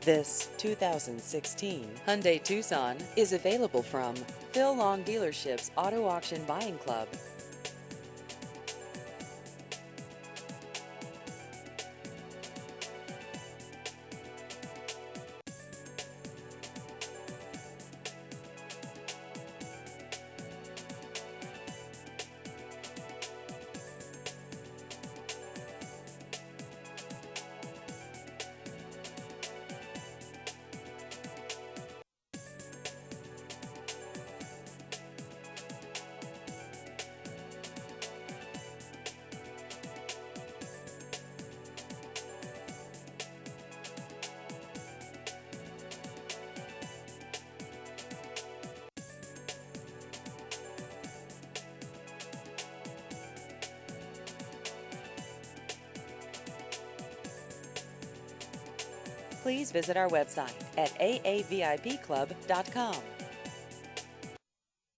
This 2016 Hyundai Tucson is available from Phil Long Dealership's Auto Auction Buying Club. Please visit our website at aavipclub.com.